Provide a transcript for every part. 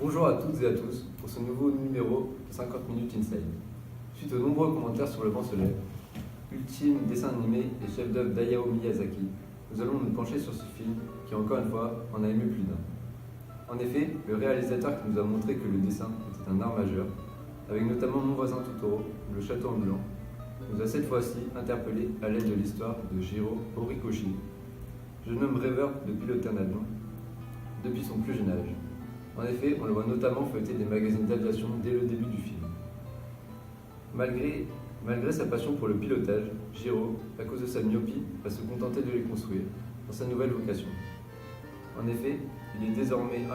Bonjour à toutes et à tous pour ce nouveau numéro de 50 minutes Inside. Suite aux nombreux commentaires sur Le Vent se lève, ultime dessin animé et chef d'œuvre d'Hayao Miyazaki, nous allons nous pencher sur ce film qui, encore une fois, en a ému plus d'un. En effet, le réalisateur qui nous a montré que le dessin était un art majeur, avec notamment Mon voisin Totoro, Le château ambulant, nous a cette fois-ci interpellés à l'aide de l'histoire de Jiro Horikoshi, jeune homme rêveur de piloter un avion depuis son plus jeune âge. En effet, on le voit notamment feuilleter des magazines d'aviation dès le début du film. Malgré sa passion pour le pilotage, Jiro, à cause de sa myopie, va se contenter de les construire dans sa nouvelle vocation. En effet, il est désormais un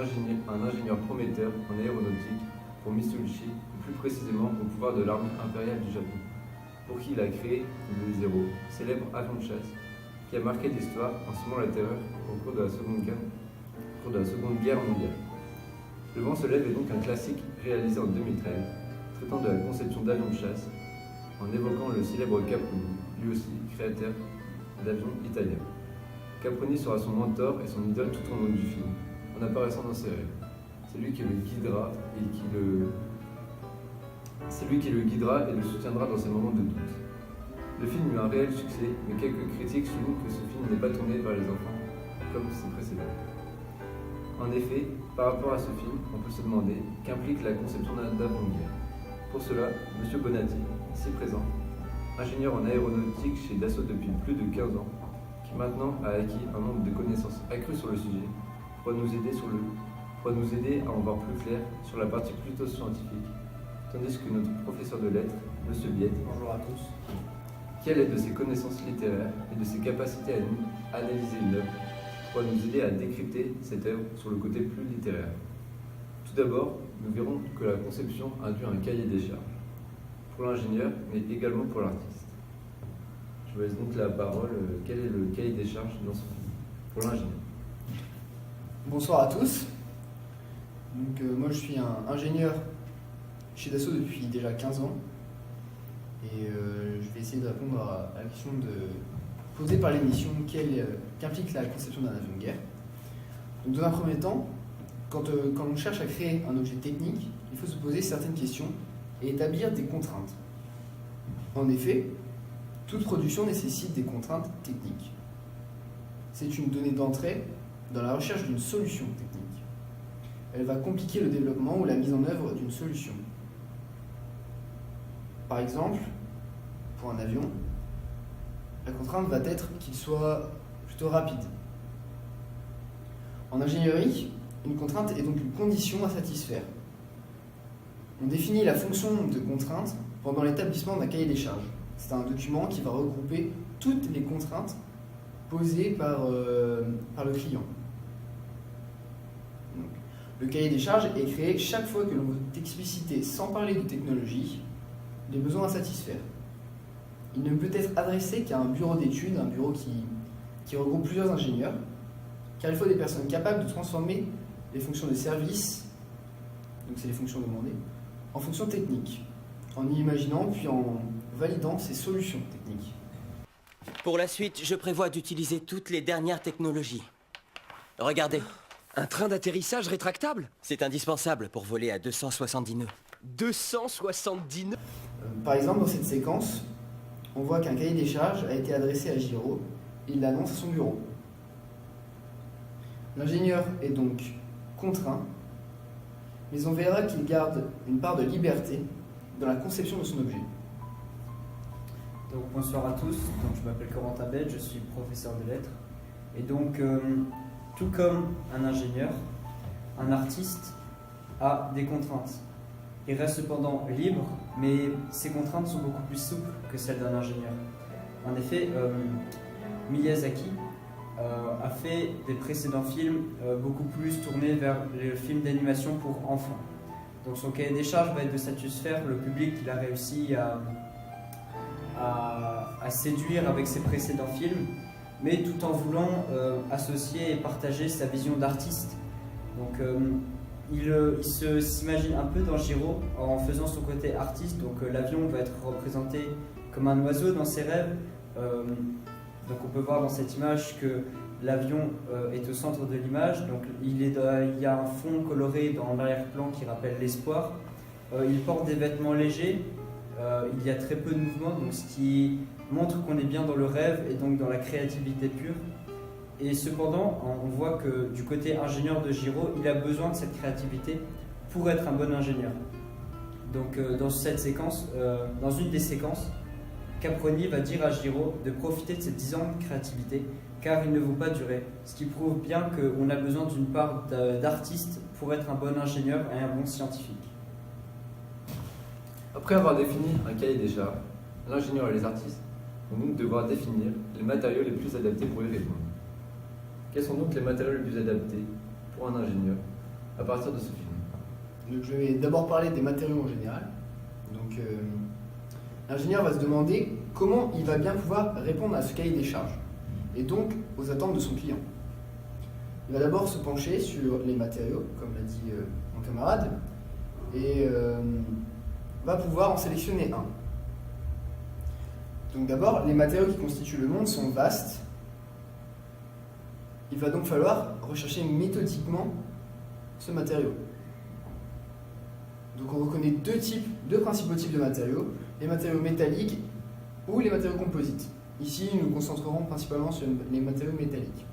ingénieur prometteur en aéronautique pour Mitsubishi, ou plus précisément au pouvoir de l'armée impériale du Japon, pour qui il a créé le Zero, célèbre avion de chasse, qui a marqué l'histoire en semant la terreur au cours de la Seconde Guerre mondiale. Le Vent se lève est donc un classique réalisé en 2013, traitant de la conception d'avions de chasse, en évoquant le célèbre Caproni, lui aussi créateur d'avions italiens. Caproni sera son mentor et son idole tout au long du film, en apparaissant dans ses rêves. C'est lui qui le guidera et le soutiendra dans ses moments de doute. Le film eut un réel succès, mais quelques critiques soulignent que ce film n'est pas tourné vers les enfants, comme ses précédents. En effet, par rapport à ce film, on peut se demander qu'implique la conception d'un avion de guerre. Pour cela, M. Bonatti, ici présent, ingénieur en aéronautique chez Dassault depuis plus de 15 ans, qui maintenant a acquis un nombre de connaissances accrues sur le sujet, pourra nous aider à en voir plus clair sur la partie plutôt scientifique, tandis que notre professeur de lettres, M. Biette, bonjour à tous, qui à l'aide de ses connaissances littéraires et de ses capacités à analyser une œuvre, pourra nous aider à décrypter cette œuvre sur le côté plus littéraire. Tout d'abord, nous verrons que la conception induit un cahier des charges, pour l'ingénieur, mais également pour l'artiste. Je vous laisse donc la parole. Quel est le cahier des charges dans ce film, pour l'ingénieur? bonsoir à tous. Donc, moi je suis un ingénieur chez Dassault depuis déjà 15 ans et je vais essayer de répondre à la question posée par l'émission qu'implique la conception d'un avion de guerre. Donc, dans un premier temps, quand on cherche à créer un objet technique, il faut se poser certaines questions et établir des contraintes. En effet, toute production nécessite des contraintes techniques. C'est une donnée d'entrée dans la recherche d'une solution technique. Elle va compliquer le développement ou la mise en œuvre d'une solution. Par exemple, pour un avion, la contrainte va être qu'il soit plutôt rapide. En ingénierie, une contrainte est donc une condition à satisfaire. On définit la fonction de contrainte pendant l'établissement d'un cahier des charges. C'est un document qui va regrouper toutes les contraintes posées par le client. Donc, le cahier des charges est créé chaque fois que l'on veut expliciter, sans parler de technologie, les besoins à satisfaire. Il ne peut être adressé qu'à un bureau d'études, un bureau qui regroupe plusieurs ingénieurs, car il faut des personnes capables de transformer les fonctions de service, donc c'est les fonctions demandées, en fonctions techniques, en y imaginant puis en validant ces solutions techniques. Pour la suite, je prévois d'utiliser toutes les dernières technologies. Regardez. Un train d'atterrissage rétractable? C'est indispensable pour voler à 270 nœuds. 270 nœuds? Par exemple, dans cette séquence, on voit qu'un cahier des charges a été adressé à Jiro et il l'annonce à son bureau. L'ingénieur est donc contraint, mais on verra qu'il garde une part de liberté dans la conception de son objet. Donc bonsoir à tous, donc, je m'appelle Corentin Bell, je suis professeur de lettres. Et donc, tout comme un ingénieur, un artiste a des contraintes. Il reste cependant libre, mais ses contraintes sont beaucoup plus souples que celles d'un ingénieur. En effet, Miyazaki a fait des précédents films beaucoup plus tournés vers les films d'animation pour enfants. Donc son cahier des charges va être de satisfaire le public qu'il a réussi à séduire avec ses précédents films, mais tout en voulant associer et partager sa vision d'artiste. Donc il s'imagine un peu dans Jiro en faisant son côté artiste. Donc l'avion va être représenté comme un oiseau dans ses rêves. Donc on peut voir dans cette image que l'avion est au centre de l'image. Donc il y a un fond coloré dans l'arrière-plan qui rappelle l'espoir. Il porte des vêtements légers. Il y a très peu de mouvement, donc ce qui montre qu'on est bien dans le rêve et donc dans la créativité pure. Et cependant, on voit que du côté ingénieur de Jiro, il a besoin de cette créativité pour être un bon ingénieur. Donc dans une des séquences, Caproni va dire à Jiro de profiter de ces 10 ans de créativité car il ne vaut pas durer. Ce qui prouve bien qu'on a besoin d'une part d'artiste pour être un bon ingénieur et un bon scientifique. Après avoir défini un cahier des charges, l'ingénieur et les artistes vont donc devoir définir les matériaux les plus adaptés pour y répondre. Quels sont donc les matériaux les plus adaptés pour un ingénieur à partir de ce film? Donc, je vais d'abord parler des matériaux en général. Donc, l'ingénieur va se demander comment il va bien pouvoir répondre à ce cahier des charges et donc aux attentes de son client. Il va d'abord se pencher sur les matériaux, comme l'a dit mon camarade, et va pouvoir en sélectionner un. Donc d'abord, les matériaux qui constituent le monde sont vastes. Il va donc falloir rechercher méthodiquement ce matériau. Donc on reconnaît deux principaux types de matériaux, les matériaux métalliques ou les matériaux composites. Ici, nous nous concentrerons principalement sur les matériaux métalliques.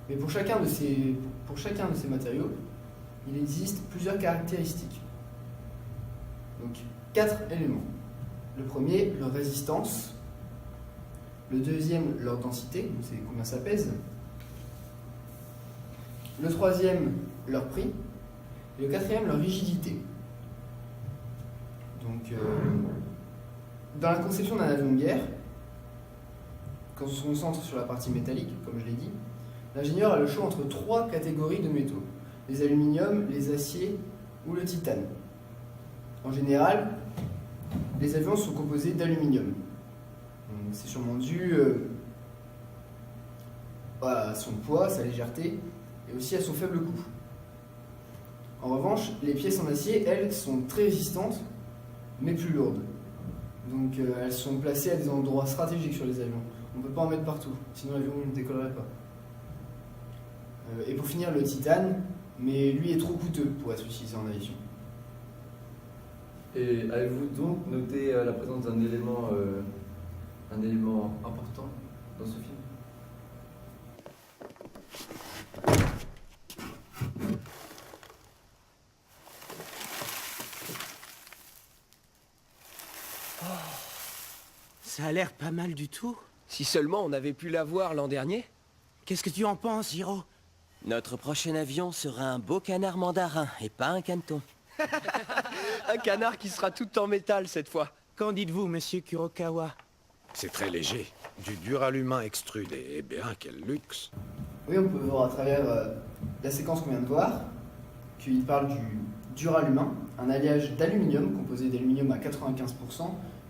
Mais pour chacun de ces matériaux, il existe plusieurs caractéristiques. Donc 4 éléments. Le premier, leur résistance. Le deuxième, leur densité, donc c'est combien ça pèse. Le troisième, leur prix. Et le quatrième, leur rigidité. Donc, dans la conception d'un avion de guerre, quand on se concentre sur la partie métallique, comme je l'ai dit, l'ingénieur a le choix entre 3 catégories de métaux. Les aluminiums, les aciers ou le titane. En général, les avions sont composés d'aluminium. C'est sûrement dû à son poids, sa légèreté et aussi à son faible coût. En revanche, les pièces en acier, elles, sont très résistantes, mais plus lourdes. Donc elles sont placées à des endroits stratégiques sur les avions. On ne peut pas en mettre partout, sinon l'avion ne décollerait pas. Et pour finir, le titane, mais lui est trop coûteux pour être utilisé en aviation. Et avez-vous donc noté la présence d'un élément important dans ce film? Ça a l'air pas mal du tout. Si seulement on avait pu la voir l'an dernier. Qu'est-ce que tu en penses, Hiro? Notre prochain avion sera un beau canard mandarin et pas un caneton. Un canard qui sera tout en métal cette fois. Qu'en dites-vous, monsieur Kurokawa? C'est très léger. Du duralumin extrudé. Eh bien, quel luxe. Oui, on peut voir à travers la séquence qu'on vient de voir qu'il parle du duralumin, un alliage d'aluminium composé d'aluminium à 95%,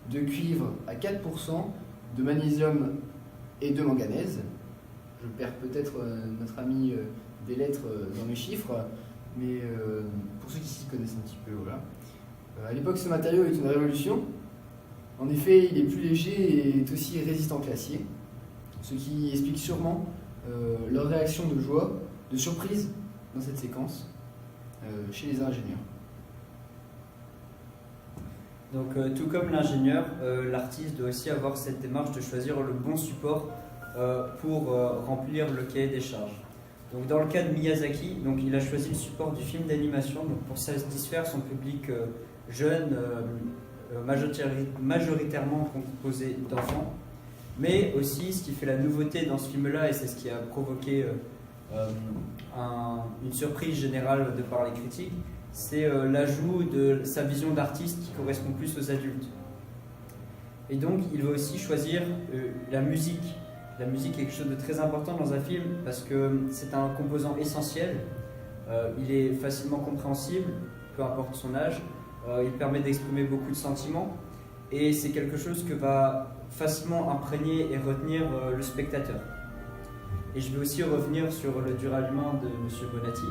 de cuivre à 4%, de magnésium et de manganèse. Je perds peut-être notre ami des lettres dans mes chiffres, mais pour ceux qui s'y connaissent un petit peu, voilà. À l'époque, ce matériau est une révolution. En effet, il est plus léger et est aussi résistant que l'acier, ce qui explique sûrement leur réaction de joie, de surprise dans cette séquence chez les ingénieurs. Donc tout comme l'ingénieur, l'artiste doit aussi avoir cette démarche de choisir le bon support pour remplir le cahier des charges. Donc dans le cas de Miyazaki, donc il a choisi le support du film d'animation donc pour satisfaire son public jeune, majoritairement composé d'enfants. Mais aussi, ce qui fait la nouveauté dans ce film-là, et c'est ce qui a provoqué une surprise générale de par les critiques, c'est l'ajout de sa vision d'artiste qui correspond plus aux adultes. Et donc, il va aussi choisir la musique. La musique est quelque chose de très important dans un film parce que c'est un composant essentiel. Il est facilement compréhensible, peu importe son âge. Il permet d'exprimer beaucoup de sentiments et c'est quelque chose que va facilement imprégner et retenir le spectateur. Et je vais aussi revenir sur le duralumin de M. Bonatti.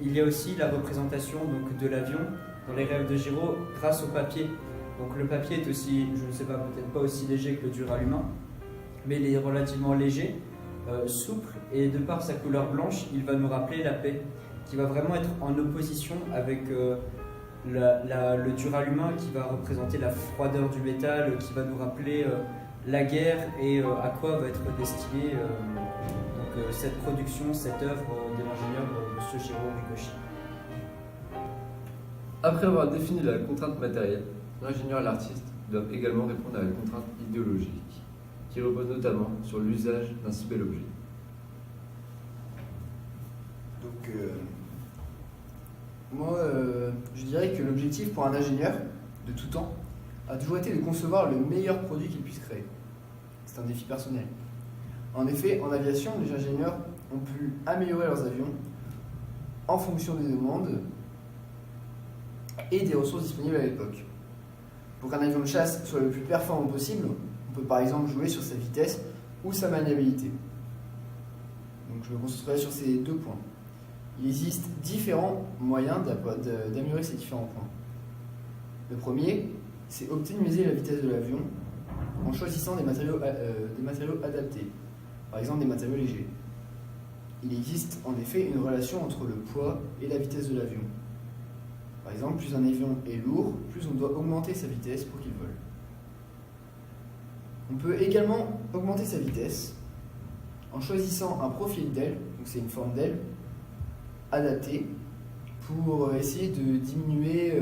Il y a aussi la représentation donc, de l'avion dans les rêves de Jiro grâce au papier. Donc le papier est aussi, je ne sais pas, peut-être pas aussi léger que le duralumin, mais il est relativement léger, souple, et de par sa couleur blanche, il va nous rappeler la paix, qui va vraiment être en opposition avec le duralumin qui va représenter la froideur du métal, qui va nous rappeler la guerre et à quoi va être destinée cette production, cette œuvre de l'ingénieur M. Jiro Horikoshi. Après avoir défini la contrainte matérielle, l'ingénieur et l'artiste doivent également répondre à la contrainte idéologique, qui repose notamment sur l'usage d'un si bel objet. Donc, moi, je dirais que l'objectif pour un ingénieur de tout temps a toujours été de concevoir le meilleur produit qu'il puisse créer. C'est un défi personnel. En effet, en aviation, les ingénieurs ont pu améliorer leurs avions en fonction des demandes et des ressources disponibles à l'époque. Pour qu'un avion de chasse soit le plus performant possible, on peut par exemple jouer sur sa vitesse ou sa maniabilité. Donc je me concentrerai sur ces 2 points. Il existe différents moyens d'améliorer ces différents points. Le premier, c'est optimiser la vitesse de l'avion en choisissant des matériaux adaptés, par exemple des matériaux légers. Il existe en effet une relation entre le poids et la vitesse de l'avion. Par exemple, plus un avion est lourd, plus on doit augmenter sa vitesse pour qu'il vole. On peut également augmenter sa vitesse en choisissant un profil d'aile, donc c'est une forme d'aile, adaptée pour essayer de diminuer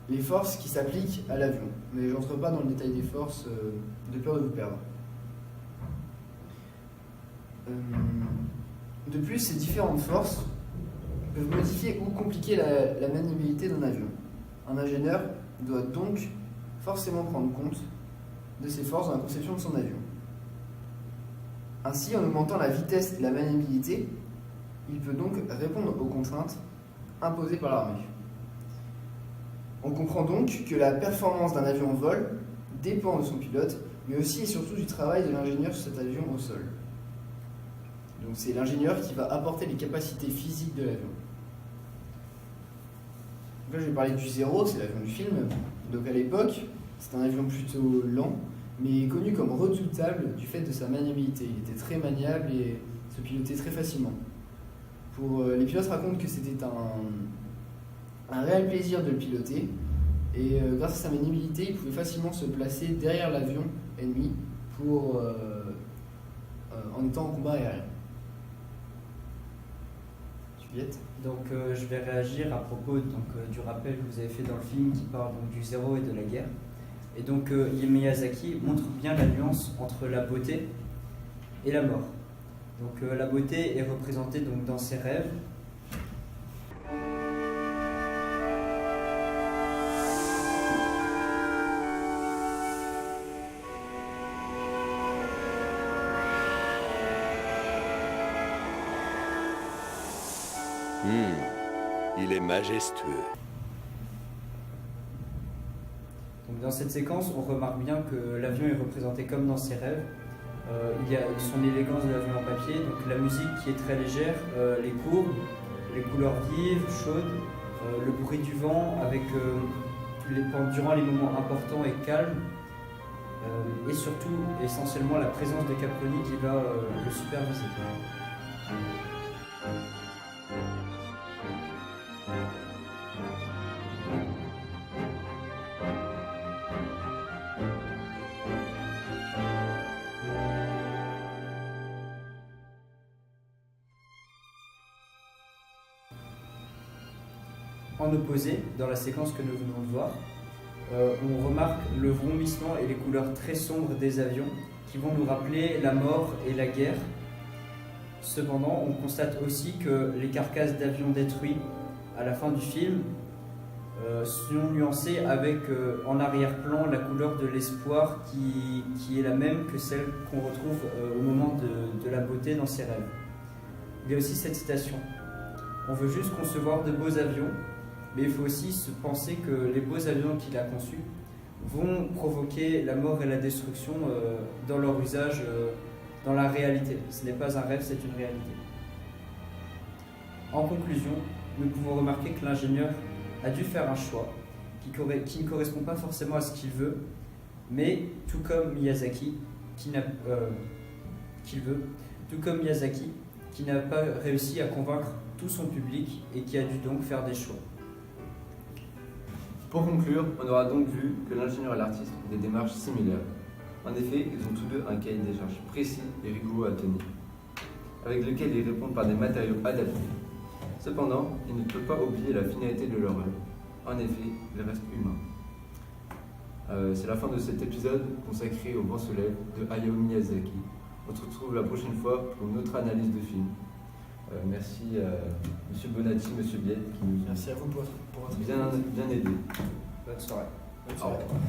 les forces qui s'appliquent à l'avion. Mais je n'entre pas dans le détail des forces de peur de vous perdre. De plus, ces différentes forces peuvent modifier ou compliquer la maniabilité d'un avion. Un ingénieur doit donc forcément prendre compte de ces forces dans la conception de son avion. Ainsi, en augmentant la vitesse et la maniabilité, il peut donc répondre aux contraintes imposées par l'armée. On comprend donc que la performance d'un avion en vol dépend de son pilote, mais aussi et surtout du travail de l'ingénieur sur cet avion au sol. Donc c'est l'ingénieur qui va apporter les capacités physiques de l'avion. Là, je vais parler du Zéro, c'est l'avion du film. Donc à l'époque, c'est un avion plutôt lent, mais connu comme redoutable du fait de sa maniabilité. Il était très maniable et se pilotait très facilement. Les pilotes racontent que c'était un réel plaisir de le piloter, et grâce à sa maniabilité, il pouvait facilement se placer derrière l'avion ennemi en étant en combat aérien. Juliette ? Donc je vais réagir à propos du rappel que vous avez fait dans le film qui parle donc, du zéro et de la guerre. Et donc Miyazaki montre bien la nuance entre la beauté et la mort. Donc la beauté est représentée donc, dans ses rêves. Il est majestueux. Donc, dans cette séquence, on remarque bien que l'avion est représenté comme dans ses rêves. Il y a son élégance de l'avion en papier, donc la musique qui est très légère, les courbes, les couleurs vives, chaudes, le bruit du vent avec durant les moments importants et calmes, et surtout, essentiellement, la présence de Caproni qui va le superviser. En opposé, dans la séquence que nous venons de voir, on remarque le vomissement et les couleurs très sombres des avions qui vont nous rappeler la mort et la guerre. Cependant, on constate aussi que les carcasses d'avions détruits à la fin du film sont nuancées avec en arrière-plan la couleur de l'espoir qui est la même que celle qu'on retrouve au moment de la beauté dans ses rêves. Il y a aussi cette citation. On veut juste concevoir de beaux avions, mais il faut aussi se penser que les beaux avions qu'il a conçus vont provoquer la mort et la destruction dans leur usage, dans la réalité. Ce n'est pas un rêve, c'est une réalité. En conclusion, nous pouvons remarquer que l'ingénieur a dû faire un choix qui ne correspond pas forcément à ce qu'il veut, mais tout comme Miyazaki, qui n'a pas réussi à convaincre tout son public et qui a dû donc faire des choix. Pour conclure, on aura donc vu que l'ingénieur et l'artiste ont des démarches similaires. En effet, ils ont tous deux un cahier des charges précis et rigoureux à tenir, avec lequel ils répondent par des matériaux adaptés. Cependant, ils ne peuvent pas oublier la finalité de leur œuvre. En effet, ils restent humains. C'est la fin de cet épisode consacré au vent se lève de Hayao Miyazaki. On se retrouve la prochaine fois pour une autre analyse de film. Merci Monsieur Bonatti, Monsieur Biet, qui nous Merci à vous pour votre bien aidé. Bonne soirée. Bonne Au soirée. revoir.